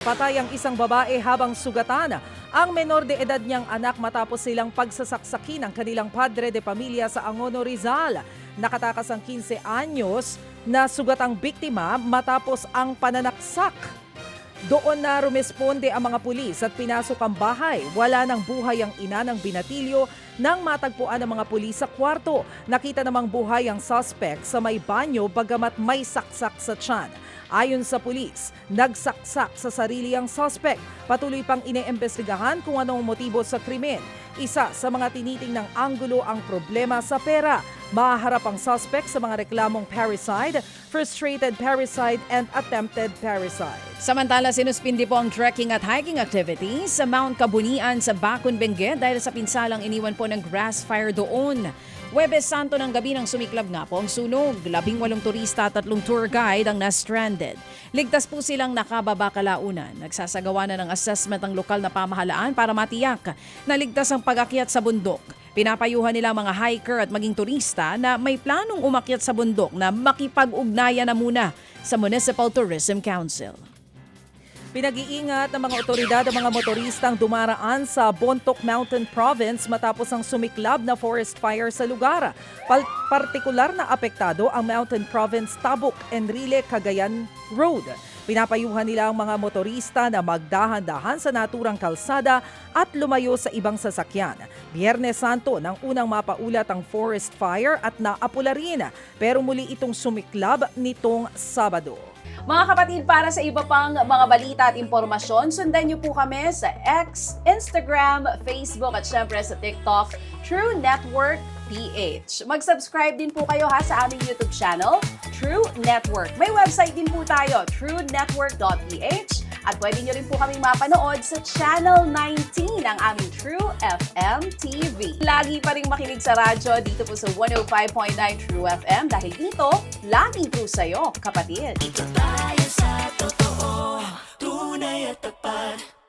Patay ang isang babae habang sugatan ang menor de edad niyang anak matapos silang pagsasaksakin ng kanilang padre de pamilya sa Angono, Rizal. Nakatakas ang 15 anyos na sugatang biktima matapos ang pananaksak. Doon na rumesponde ang mga pulis at pinasok ang bahay. Wala nang buhay ang ina ng binatilyo nang matagpuan ng mga pulis sa kwarto. Nakita namang buhay ang suspect sa may banyo bagamat may saksak sa tiyan. Ayon sa pulis, nagsaksak sa sarili ang suspect. Patuloy pang iniimbestigahan kung anong motibo sa krimen. Isa sa mga tinitingnang anggulo ang problema sa pera. Maharap ang suspect sa mga reklamong parricide, frustrated parricide and attempted parricide. Samantala, sinuspindi po ang trekking at hiking activities sa Mount Kabunian sa Bacon, Benguet dahil sa pinsalang iniwan po ng grass fire doon. Huwebes Santo ng gabi nang sumiklab nga po ang sunog. 18 turista at 3 tour guide ang na-stranded. Ligtas po silang nakababa kalaunan. Nagsasagawa na ng assessment ang lokal na pamahalaan para matiyak na ligtas ang pag-akyat sa bundok. Pinapayuhan nila mga hiker at maging turista na may planong umakyat sa bundok na makipag-ugnayan na muna sa Municipal Tourism Council. Pinag-iingat ng mga otoridad ang mga motoristang dumaraan sa Bontoc Mountain Province matapos ang sumiklab na forest fire sa lugar. Partikular na apektado ang Mountain Province Tabuk, Enrile, Cagayan Road. Pinapayuhan nila ang mga motorista na magdahan-dahan sa naturang kalsada at lumayo sa ibang sasakyan. Biyernes Santo nang unang mapaulat ang forest fire at naapula rin, pero muli itong sumiklab nitong Sabado. Mga kapatid, para sa iba pang mga balita at impormasyon, sundan niyo po kami sa X, Instagram, Facebook at syempre sa TikTok, True Network PH. Mag-subscribe din po kayo sa aming YouTube channel, True Network. May website din po tayo, truenetwork.ph, at pwede niyo rin po kaming mapanood sa Channel 19 ng aming True FM TV. Lagi pa rin makinig sa radyo dito po sa 105.9 True FM dahil dito, laging true sa'yo, kapatid. Ito tayo sa totoo, tunay at tapat.